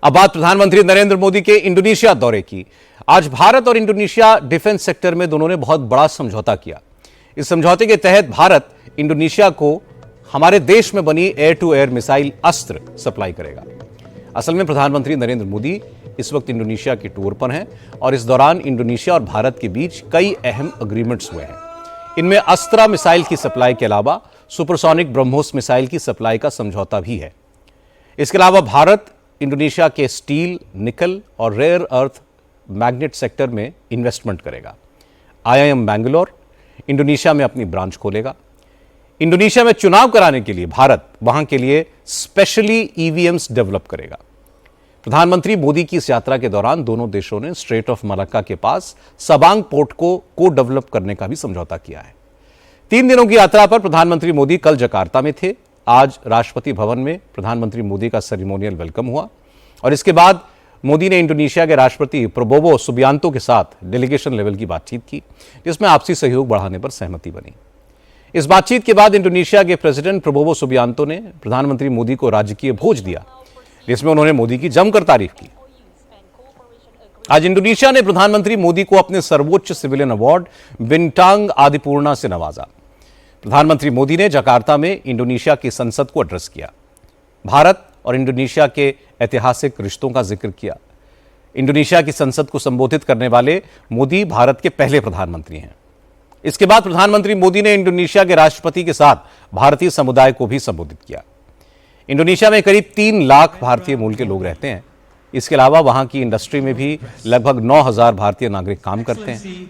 अब बात प्रधानमंत्री नरेंद्र मोदी के इंडोनेशिया दौरे की। आज भारत और इंडोनेशिया डिफेंस सेक्टर में दोनों ने बहुत बड़ा समझौता किया। इस समझौते के तहत भारत इंडोनेशिया को हमारे देश में बनी एयर टू एयर मिसाइल अस्त्र सप्लाई करेगा। असल में प्रधानमंत्री नरेंद्र मोदी इस वक्त इंडोनेशिया के टूर पर हैं और इस दौरान इंडोनेशिया और भारत के बीच कई अहम एग्रीमेंट्स हुए हैं। इनमें अस्त्रा मिसाइल की सप्लाई के अलावा सुपरसोनिक ब्रह्मोस मिसाइल की सप्लाई का समझौता भी है। इसके अलावा भारत इंडोनेशिया के स्टील, निकल और रेयर अर्थ मैग्नेट सेक्टर में इन्वेस्टमेंट करेगा। IIM बैंगलोर इंडोनेशिया में अपनी ब्रांच खोलेगा। इंडोनेशिया में चुनाव कराने के लिए भारत वहां के लिए स्पेशली EVMs डेवलप करेगा। प्रधानमंत्री मोदी की इस यात्रा के दौरान दोनों देशों ने स्ट्रेट ऑफ मलक्का के पास सबांग पोर्ट को डेवलप करने का भी समझौता किया है। 3 दिनों की यात्रा पर प्रधानमंत्री मोदी कल जकार्ता में थे। आज राष्ट्रपति भवन में प्रधानमंत्री मोदी का सेरेमोनियल वेलकम हुआ और इसके बाद मोदी ने इंडोनेशिया के राष्ट्रपति प्रबोवो सुबियांतो के साथ डेलीगेशन लेवल की बातचीत की, जिसमें आपसी सहयोग बढ़ाने पर सहमति बनी। इस बातचीत के बाद इंडोनेशिया के प्रेसिडेंट प्रबोवो सुबियांतो ने प्रधानमंत्री मोदी को राजकीय भोज दिया, जिसमें उन्होंने मोदी की जमकर तारीफ की। आज इंडोनेशिया ने प्रधानमंत्री मोदी को अपने सर्वोच्च सिविलियन अवार्ड बिंटांग आदिपूर्णा से नवाजा। प्रधानमंत्री मोदी ने जकार्ता में इंडोनेशिया की संसद को एड्रेस किया। भारत और इंडोनेशिया के ऐतिहासिक रिश्तों का जिक्र किया। इंडोनेशिया की संसद को संबोधित करने वाले मोदी भारत के पहले प्रधानमंत्री हैं। इसके बाद प्रधानमंत्री मोदी ने इंडोनेशिया के राष्ट्रपति के साथ भारतीय समुदाय को भी संबोधित किया। इंडोनेशिया में करीब 3 लाख भारतीय मूल के लोग रहते हैं। इसके अलावा वहां की इंडस्ट्री में भी लगभग 9,000 भारतीय नागरिक काम करते हैं।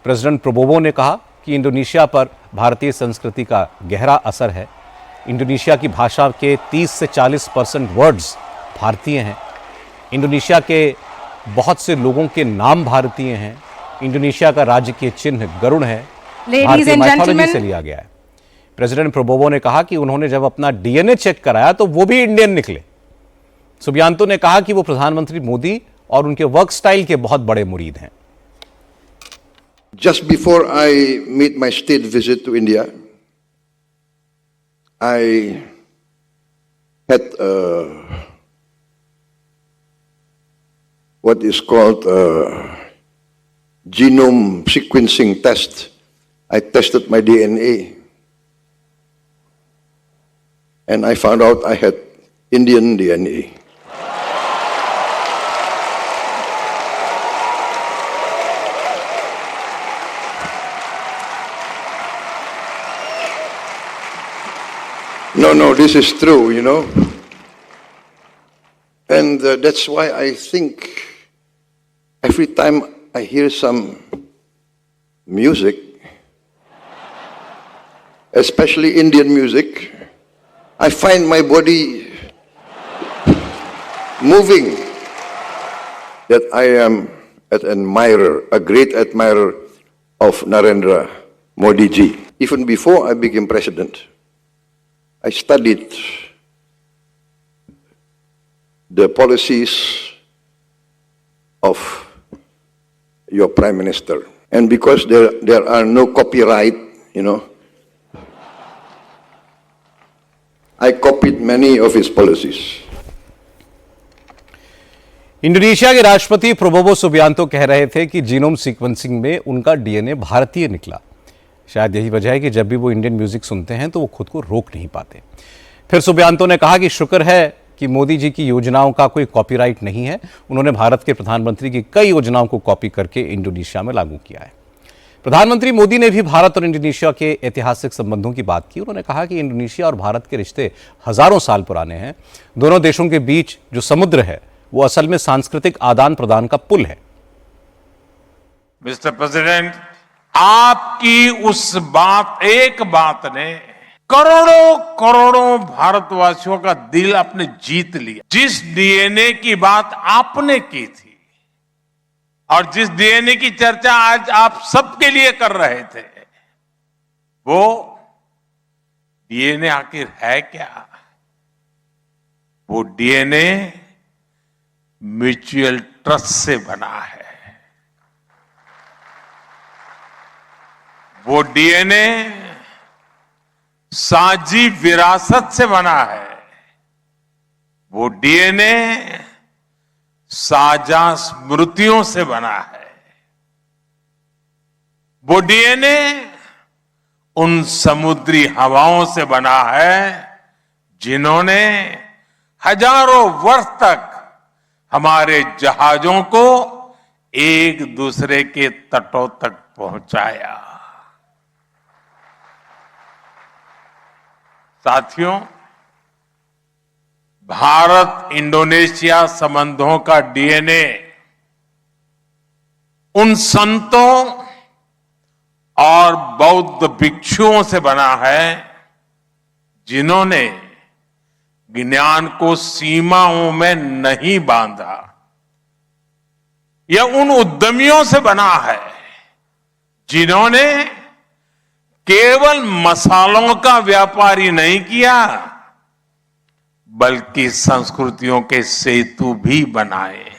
प्रेसिडेंट प्रबोवो ने कहा कि इंडोनेशिया पर भारतीय संस्कृति का गहरा असर है। इंडोनेशिया की भाषा के 30 से 40% वर्ड्स भारतीय हैं। इंडोनेशिया के बहुत से लोगों के नाम भारतीय हैं। इंडोनेशिया का राजकीय चिन्ह गरुड़ है, भारतीय माइथोलॉजी से लिया गया है। प्रेसिडेंट प्रबोवो ने कहा कि उन्होंने जब अपना DNA चेक कराया तो वो भी इंडियन निकले। सुबियांतो ने कहा कि वो प्रधानमंत्री मोदी और उनके वर्क स्टाइल के बहुत बड़े मुरीद हैं। Just before I made my state visit to India, I had what is called a genome sequencing test. I tested my DNA and I found out I had Indian DNA. No, this is true, you know. And that's why I think every time I hear some music, especially Indian music, I find my body moving, that I am an admirer, a great admirer of Narendra Modi ji. Even before I became president, I studied the policies of your Prime Minister. And because there are no copyright, you know, I copied many of his policies. Indonesia के राष्ट्रपति Prabowo Subianto कह रहे थे कि genome sequencing में उनका DNA भारतीय निकला। शायद यही वजह है कि जब भी वो इंडियन म्यूजिक सुनते हैं तो वो खुद को रोक नहीं पाते। फिर सुबियांतो ने कहा कि शुक्र है कि मोदी जी की योजनाओं का कोई कॉपीराइट नहीं है। उन्होंने भारत के प्रधानमंत्री की कई योजनाओं को कॉपी करके इंडोनेशिया में लागू किया है। प्रधानमंत्री मोदी ने भी भारत और इंडोनेशिया के ऐतिहासिक संबंधों की बात की। उन्होंने कहा कि इंडोनेशिया और भारत के रिश्ते हजारों साल पुराने हैं। दोनों देशों के बीच जो समुद्र है वो असल में सांस्कृतिक आदान प्रदान का पुल है। मिस्टर प्रेसिडेंट, आपकी उस एक बात ने करोड़ों करोड़ों भारतवासियों का दिल अपने जीत लिया। जिस DNA की बात आपने की थी और जिस DNA की चर्चा आज आप सबके लिए कर रहे थे, वो DNA आखिर है क्या? वो DNA म्यूचुअल ट्रस्ट से बना है। वो DNA साझी विरासत से बना है। वो DNA साझा स्मृतियों से बना है। वो डीएनए उन समुद्री हवाओं से बना है जिन्होंने हजारों वर्ष तक हमारे जहाजों को एक दूसरे के तटों तक पहुंचाया। साथियों, भारत इंडोनेशिया संबंधों का डीएनए उन संतों और बौद्ध भिक्षुओं से बना है जिन्होंने ज्ञान को सीमाओं में नहीं बांधा। यह उन उद्यमियों से बना है जिन्होंने केवल मसालों का व्यापार ही नहीं किया, बल्कि संस्कृतियों के सेतु भी बनाए।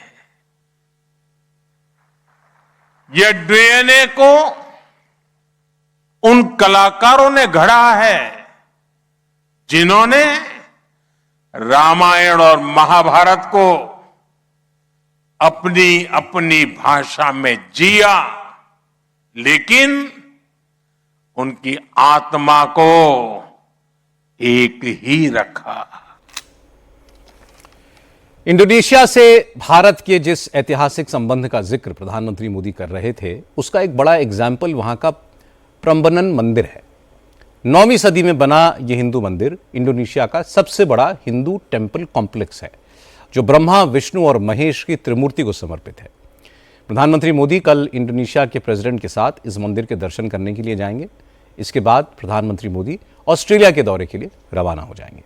यह डीएनए को उन कलाकारों ने गढ़ा है जिन्होंने रामायण और महाभारत को अपनी अपनी भाषा में जिया, लेकिन उनकी आत्मा को एक ही रखा। इंडोनेशिया से भारत के जिस ऐतिहासिक संबंध का जिक्र प्रधानमंत्री मोदी कर रहे थे, उसका एक बड़ा एग्जाम्पल वहां का प्रम्बनन मंदिर है। 9वीं सदी में बना यह हिंदू मंदिर इंडोनेशिया का सबसे बड़ा हिंदू टेम्पल कॉम्प्लेक्स है, जो ब्रह्मा, विष्णु और महेश की त्रिमूर्ति को समर्पित है। प्रधानमंत्री मोदी कल इंडोनेशिया के प्रेसिडेंट के साथ इस मंदिर के दर्शन करने के लिए जाएंगे। इसके बाद प्रधानमंत्री मोदी ऑस्ट्रेलिया के दौरे के लिए रवाना हो जाएंगे।